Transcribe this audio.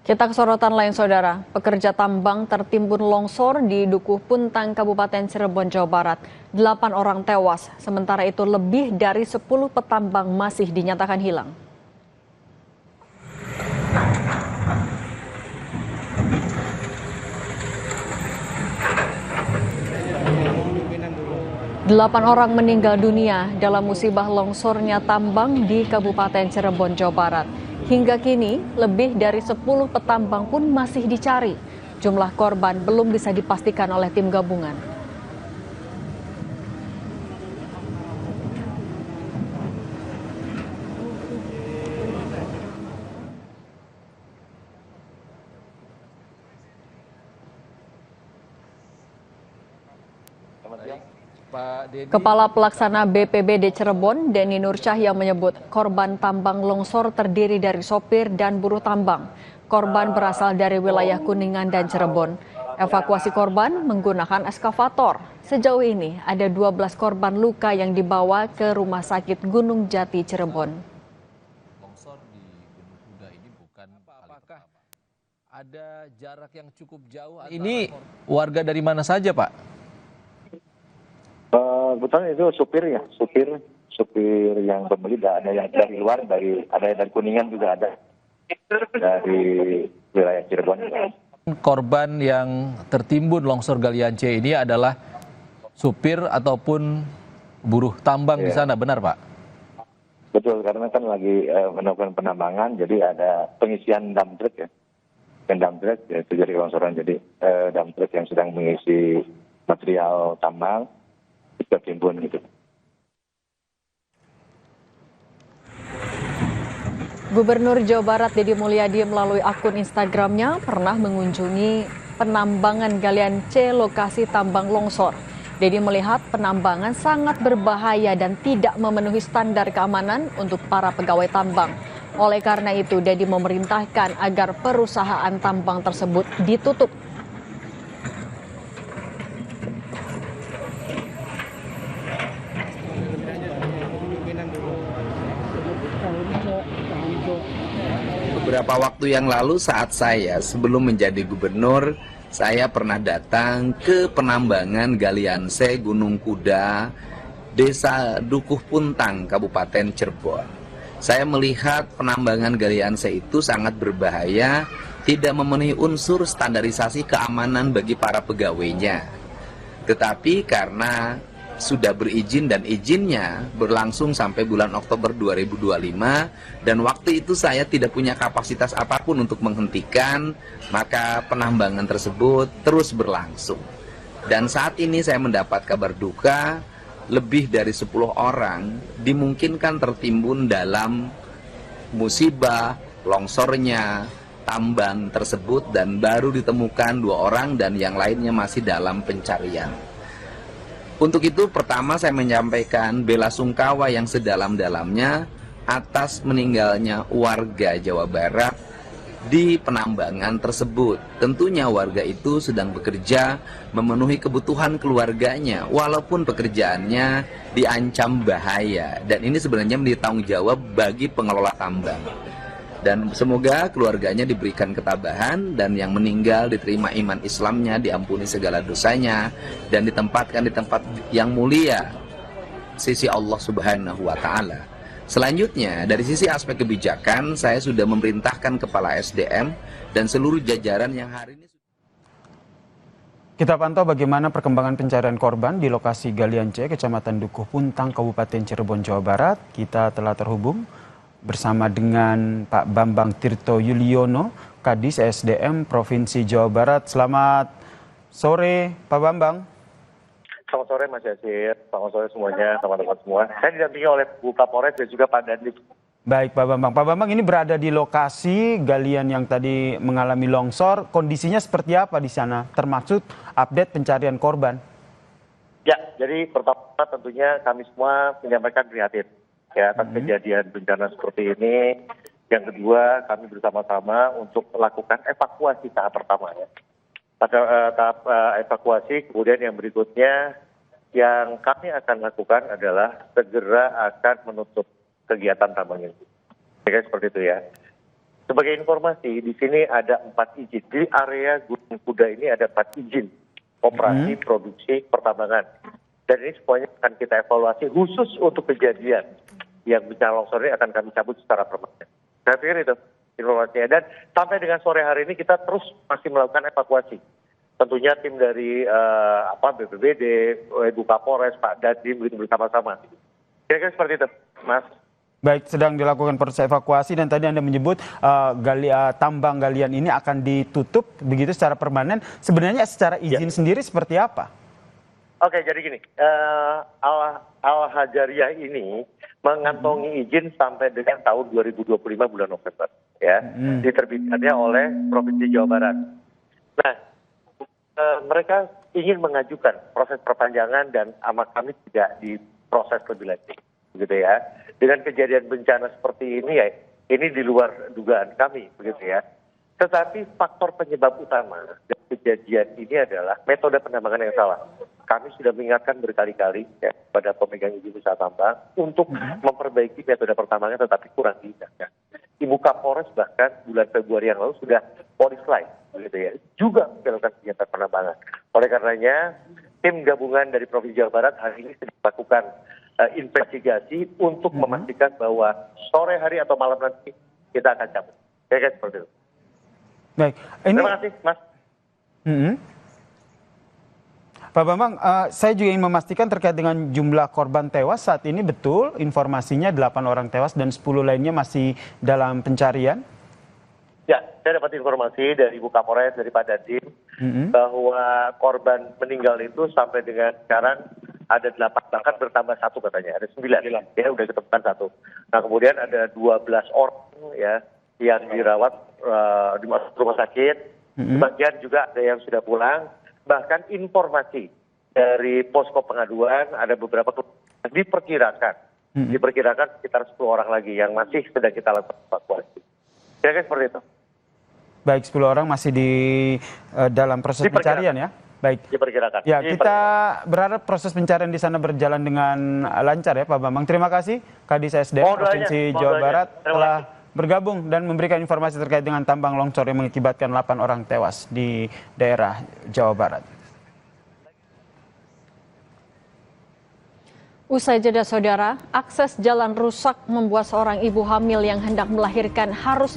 Kita ke sorotan lain, Saudara. Pekerja tambang tertimbun longsor di Dukuh Puntang, Kabupaten Cirebon, Jawa Barat. 8 orang tewas, sementara itu lebih dari 10 petambang masih dinyatakan hilang. Delapan orang meninggal dunia dalam musibah longsornya tambang di Kabupaten Cirebon, Jawa Barat. Hingga kini, lebih dari 10 petambang pun masih dicari. Jumlah korban belum bisa dipastikan oleh tim gabungan. Kepala Pelaksana BPBD Cirebon, Denny Nurcahya menyebut korban tambang longsor terdiri dari sopir dan buruh tambang. Korban berasal dari wilayah Kuningan dan Cirebon. Evakuasi korban menggunakan eskavator. Sejauh ini ada 12 korban luka yang dibawa ke Rumah Sakit Gunung Jati Cirebon. Longsor di Gunung Kuda ini bukan apakah ada jarak yang cukup jauh? Ini warga dari mana saja, Pak? Kebetulan itu supir yang pembeli, ada yang dari luar, ada yang dari Kuningan juga ada, dari wilayah Cirebon. Korban yang tertimbun longsor galian C ini adalah supir ataupun buruh tambang di sana, benar Pak? Betul, karena kan lagi melakukan penambangan, jadi ada pengisian dump truck ya. Dump truck ya, itu jadi longsoran, jadi dump truck yang sedang mengisi material tambang tertimbun gitu. Gubernur Jawa Barat Deddy Mulyadi melalui akun Instagramnya pernah mengunjungi penambangan galian C lokasi tambang longsor. Deddy melihat penambangan sangat berbahaya dan tidak memenuhi standar keamanan untuk para pegawai tambang. Oleh karena itu, Deddy memerintahkan agar perusahaan tambang tersebut ditutup. Beberapa waktu yang lalu saat saya sebelum menjadi gubernur, saya pernah datang ke penambangan galian C Gunung Kuda, Desa Dukuh Puntang, Kabupaten Cirebon. Saya melihat penambangan galian C itu sangat berbahaya, tidak memenuhi unsur standarisasi keamanan bagi para pegawainya. Tetapi karena sudah berizin dan izinnya berlangsung sampai bulan Oktober 2025 dan waktu itu saya tidak punya kapasitas apapun untuk menghentikan, maka penambangan tersebut terus berlangsung. Dan saat ini saya mendapat kabar duka, lebih dari 10 orang dimungkinkan tertimbun dalam musibah longsornya tambang tersebut dan baru ditemukan 2 orang dan yang lainnya masih dalam pencarian. Untuk itu pertama saya menyampaikan bela sungkawa yang sedalam-dalamnya atas meninggalnya warga Jawa Barat di penambangan tersebut. Tentunya warga itu sedang bekerja memenuhi kebutuhan keluarganya walaupun pekerjaannya diancam bahaya. Dan ini sebenarnya menjadi tanggung jawab bagi pengelola tambang. Dan semoga keluarganya diberikan ketabahan dan yang meninggal diterima iman Islamnya, diampuni segala dosanya dan ditempatkan di tempat yang mulia sisi Allah Subhanahu wa Ta'ala. Selanjutnya, dari sisi aspek kebijakan, saya sudah memerintahkan Kepala SDM dan seluruh jajaran yang hari ini. Kita pantau bagaimana perkembangan pencarian korban di lokasi galian C, Kecamatan Dukuh Puntang, Kabupaten Cirebon, Jawa Barat. Kita telah terhubung bersama dengan Pak Bambang Tirto Yuliono, Kadis SDM Provinsi Jawa Barat. Selamat sore, Pak Bambang. Selamat sore Mas Yasir, selamat sore semuanya, teman-teman semua. Saya didampingi oleh Bu Kapolres dan juga Pak Dandim. Baik Pak Bambang. Pak Bambang ini berada di lokasi galian yang tadi mengalami longsor. Kondisinya seperti apa di sana? Termasuk update pencarian korban. Ya, jadi pertama tentunya kami semua menyampaikan prihatin ya atas kejadian bencana seperti ini. Yang kedua, kami bersama-sama untuk melakukan evakuasi tahap pertama ya. Pada tahap evakuasi, kemudian yang berikutnya yang kami akan lakukan adalah segera akan menutup kegiatan tambang ini. Seperti itu ya. Sebagai informasi, di sini ada 4 izin. Di area Gunung Kuda ini ada 4 izin operasi, produksi, pertambangan. Dan ini semuanya akan kita evaluasi khusus untuk kejadian yang bencana longsor ini akan kami cabut secara permanen. Saya pikir itu informasinya. Dan sampai dengan sore hari ini kita terus masih melakukan evakuasi. Tentunya tim dari BPBD, Ibu Kapolres, Pak Dandim bersama-sama. Kira-kira seperti itu, Mas. Baik, sedang dilakukan proses evakuasi dan tadi Anda menyebut tambang galian ini akan ditutup begitu secara permanen. Sebenarnya secara izin sendiri seperti apa? Oke, jadi gini, Al-Hajariyah ini mengantongi izin sampai dengan tahun 2025 bulan November, ya, diterbitkannya oleh Provinsi Jawa Barat. Nah, mereka ingin mengajukan proses perpanjangan dan sama kami tidak diproses lebih lanjut, begitu ya. Dengan kejadian bencana seperti ini ya, ini di luar dugaan kami, begitu ya. Tetapi faktor penyebab utama dari kejadian ini adalah metode penambangan yang salah. Kami sudah mengingatkan berkali-kali ya, pada pemegang izin usaha tambang untuk memperbaiki metode pertambangan tetapi kurang diindahkan. Ibu Kapolres bahkan bulan Februari yang lalu sudah polis lain, begitu ya, juga melakukan kegiatan penambangan. Oleh karenanya, tim gabungan dari Provinsi Jawa Barat hari ini sedang melakukan investigasi untuk memastikan bahwa sore hari atau malam nanti kita akan cabut. Kayak seperti itu. Baik, ini... Terima kasih, Mas. Pak Bambang, saya juga ingin memastikan terkait dengan jumlah korban tewas saat ini betul informasinya 8 orang tewas dan 10 lainnya masih dalam pencarian? Ya, saya dapat informasi dari Ibu Kapolres, dari Pak Dandim, bahwa korban meninggal itu sampai dengan sekarang ada 8, bahkan bertambah 1 katanya, ada 9. Ya, udah ditemukan 1. Nah, kemudian ada 12 orang ya yang dirawat di rumah sakit, sebagian juga ada yang sudah pulang. Bahkan informasi dari posko pengaduan ada beberapa diperkirakan sekitar 10 orang lagi yang masih sedang kita lakukan evakuasi. Kira-kira seperti itu. Baik, 10 orang masih di dalam proses pencarian ya. Baik. Diperkirakan. Ya, kita berharap proses pencarian di sana berjalan dengan lancar ya Pak Bambang. Terima kasih Kadis SDM Provinsi Jawa Barat telah bergabung dan memberikan informasi terkait dengan tambang longsor yang mengakibatkan 8 orang tewas di daerah Jawa Barat. Usai jeda saudara, akses jalan rusak membuat seorang ibu hamil yang hendak melahirkan harus